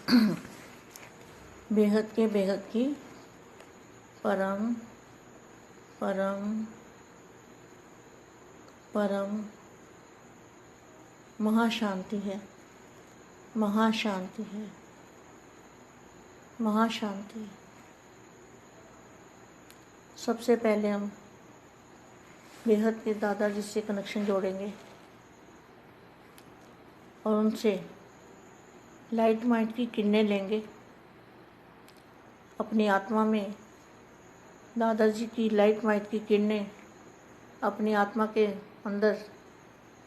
बेहद के बेहद की परम परम परम महाशांति है, महाशांति है, महाशांति। सबसे पहले हम बेहद के दादाजी से कनेक्शन जोड़ेंगे और उनसे लाइट माइंड की किरणें लेंगे। अपनी आत्मा में दादाजी की लाइट माइंड की किरणें अपनी आत्मा के अंदर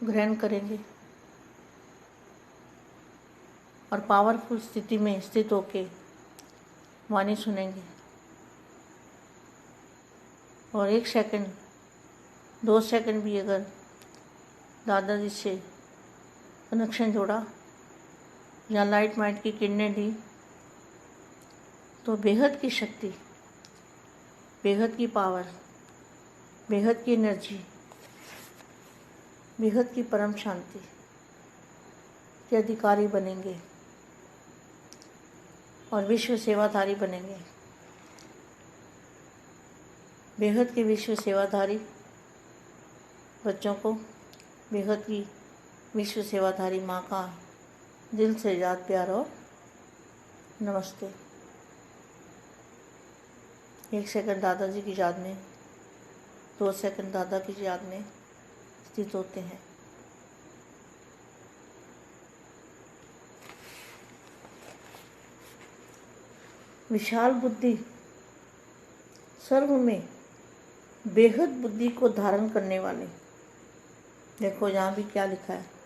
ग्रहण करेंगे और पावरफुल स्थिति में स्थित होके वाणी सुनेंगे। और 1 सेकंड 2 सेकंड भी अगर दादाजी से कनेक्शन जोड़ा या लाइट माइंड की किरणें दी तो बेहद की शक्ति, बेहद की पावर, बेहद की एनर्जी, बेहद की परम शांति के अधिकारी बनेंगे और विश्व सेवाधारी बनेंगे। बेहद के विश्व सेवाधारी बच्चों को बेहद की विश्व सेवाधारी माँ का दिल से याद प्यार और नमस्ते। 1 सेकंड दादाजी की याद में, 2 सेकंड दादा की याद में स्थित होते हैं। विशाल बुद्धि सर्व में बेहद बुद्धि को धारण करने वाले, देखो यहाँ भी क्या लिखा है,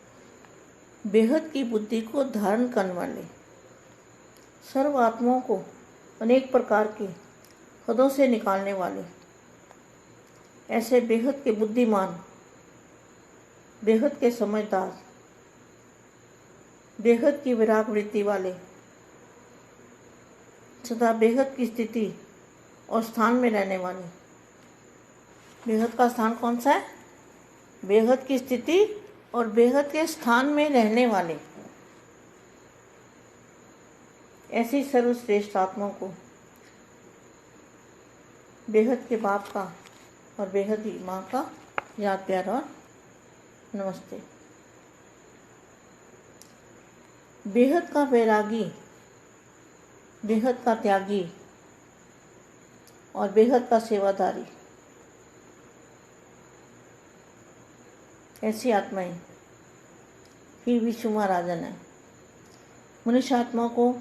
बेहद की बुद्धि को धारण करने वाले, सर्व आत्माओं को अनेक प्रकार के हदों से निकालने वाले, ऐसे बेहद के बुद्धिमान, बेहद के समझदार, बेहद की विराग वृत्ति वाले, सदा बेहद की स्थिति और स्थान में रहने वाले। बेहद का स्थान कौन सा है? बेहद की स्थिति और बेहद के स्थान में रहने वाले, ऐसी सर्वश्रेष्ठ आत्माओं को बेहद के बाप का और बेहद ही माँ का याद प्यार और नमस्ते। बेहद का वैरागी, बेहद का त्यागी और बेहद का सेवादारी, ऐसी आत्माएं ही विश्व महाराजन है। मनुष्य आत्मा को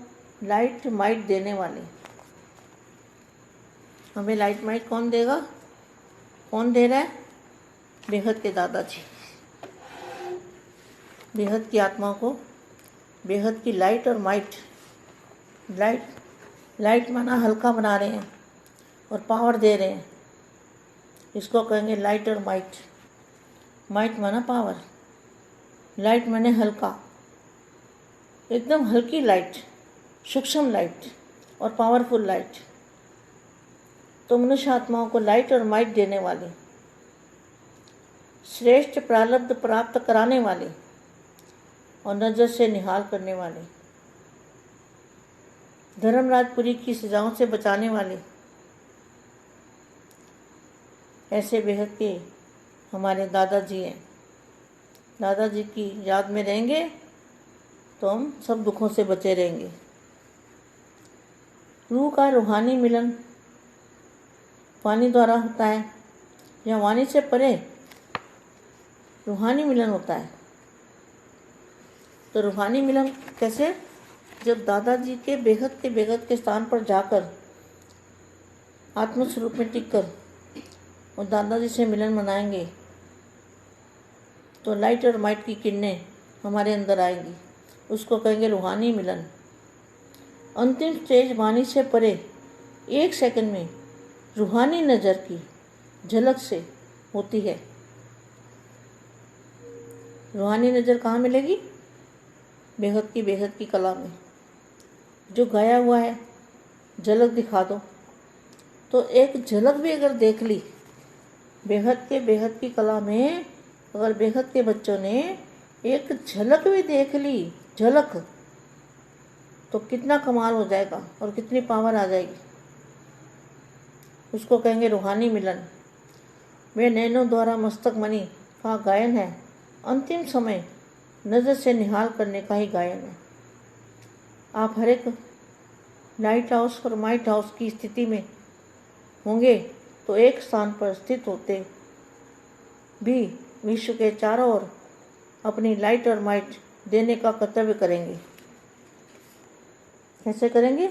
लाइट माइट देने वाले, हमें लाइट माइट कौन देगा? कौन दे रहा है? बेहद के दादाजी। बेहद की आत्मा को बेहद की लाइट और माइट, लाइट माना हल्का बना रहे हैं और पावर दे रहे हैं, इसको कहेंगे लाइट और माइट। माइट माना पावर, लाइट माने हल्का, एकदम हल्की लाइट, सूक्ष्म लाइट और पावरफुल लाइट। तो मनुष्य आत्माओं को लाइट और माइट देने वाले, श्रेष्ठ प्रारब्ध प्राप्त कराने वाले और नजर से निहाल करने वाले, धर्मराजपुरी की सजाओं से बचाने वाले, ऐसे बेहद के हमारे दादाजी हैं। दादाजी की याद में रहेंगे तो हम सब दुखों से बचे रहेंगे। रूह का रूहानी मिलन वाणी द्वारा होता है या वाणी से परे रूहानी मिलन होता है। तो रूहानी मिलन कैसे? जब दादाजी के बेहद के स्थान पर जाकर आत्मस्वरूप में टिककर और दादाजी से मिलन मनाएंगे तो लाइट और माइट की किरणें हमारे अंदर आएंगी, उसको कहेंगे रूहानी मिलन। अंतिम स्टेज वाणी से परे 1 सेकंड में रूहानी नज़र की झलक से होती है। रूहानी नज़र कहाँ मिलेगी? बेहद की कला में। जो गाया हुआ है झलक दिखा दो, तो एक झलक भी अगर देख ली बेहद की कला में, अगर बेहद के बच्चों ने एक झलक भी देख ली, झलक, तो कितना कमाल हो जाएगा और कितनी पावर आ जाएगी। उसको कहेंगे रूहानी मिलन। वे नैनों द्वारा मस्तक मणि का गायन है, अंतिम समय नज़र से निहाल करने का ही गायन है। आप हर एक लाइट हाउस और माइट हाउस की स्थिति में होंगे तो एक स्थान पर स्थित होते भी विश्व के चारों ओर अपनी लाइट और माइट देने का कर्तव्य करेंगे। कैसे करेंगे?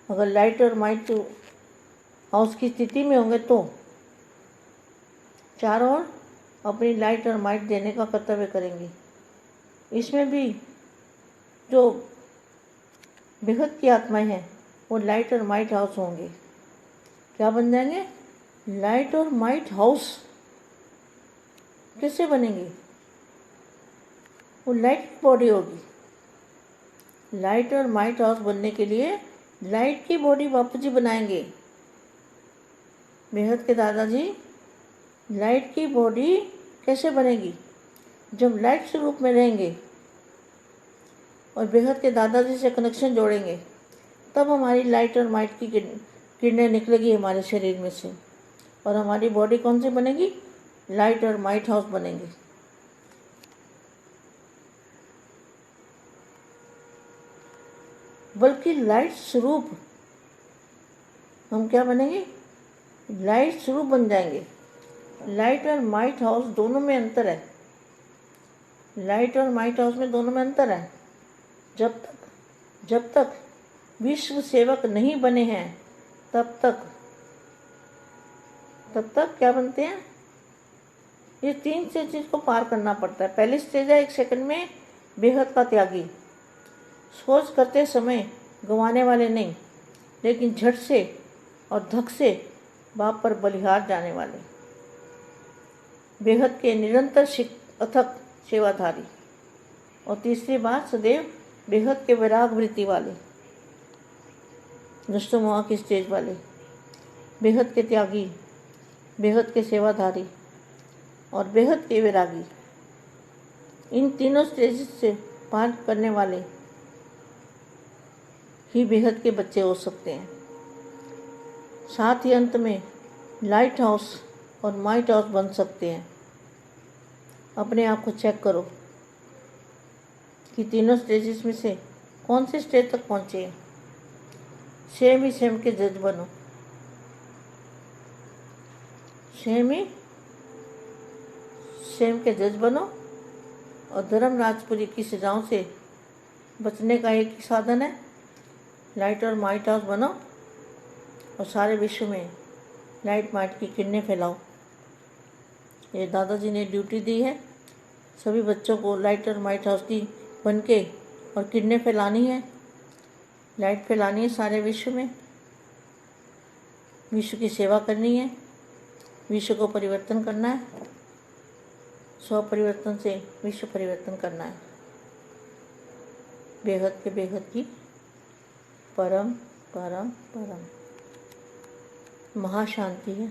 अगर लाइट और माइट हाउस की स्थिति में होंगे तो चारों ओर अपनी लाइट और माइट देने का कर्तव्य करेंगे। इसमें भी जो बेहद की आत्माएं हैं वो लाइट और माइट हाउस होंगे। क्या बन जाएंगे? लाइट और माइट हाउस। कैसे बनेंगे? वो लाइट की बॉडी होगी। लाइट और माइट हाउस बनने के लिए लाइट की बॉडी बापू जी बनाएंगे। बेहद के दादाजी, लाइट की बॉडी कैसे बनेगी? जब लाइट स्वरूप में रहेंगे और बेहद के दादाजी से कनेक्शन जोड़ेंगे तब हमारी लाइट और माइट की किरणें निकलेगी हमारे शरीर में से और हमारी बॉडी कौन सी बनेगी? लाइट और माइट हाउस बनेंगे। बल्कि लाइट स्वरूप हम क्या बनेंगे? लाइट स्वरूप बन जाएंगे। लाइट और माइट हाउस दोनों में अंतर है। लाइट और माइट हाउस में दोनों में अंतर है। जब तक विश्व सेवक नहीं बने हैं तब तक क्या बनते हैं? ये 3 स्टेज को पार करना पड़ता है। पहली स्टेज है 1 सेकंड में बेहद का त्यागी, सोच करते समय गंवाने वाले नहीं, लेकिन झट से और धक से बाप पर बलिहार जाने वाले, बेहद के निरंतर अथक सेवाधारी। और तीसरी बात सदैव बेहद के वैराग वृत्ति वाले, नष्टोमोह की स्टेज वाले, बेहद के त्यागी, बेहद के सेवाधारी और बेहद के वैरागी। इन तीनों स्टेज से पार करने वाले ही बेहद के बच्चे हो सकते हैं। साथ ही अंत में लाइट हाउस और माइट हाउस बन सकते हैं। अपने आप को चेक करो कि तीनों स्टेजेस में से कौन से स्टेज तक पहुँचे हैं। सेम ही सेम के जज बनो। सेम के जज बनो और धर्म राजपुरी की सजाओं से बचने का एक ही साधन है, लाइट और माइट हाउस बनो और सारे विश्व में लाइट माइट की किरणें फैलाओ। ये दादाजी ने ड्यूटी दी है। सभी बच्चों को लाइट और माइट हाउस की बन के और किरणें फैलानी है, लाइट फैलानी है सारे विश्व में, विश्व की सेवा करनी है, विश्व को परिवर्तन करना है, स्व परिवर्तन से विश्व परिवर्तन करना है। बेहद के बेहद की परम परम परम महाशांति है।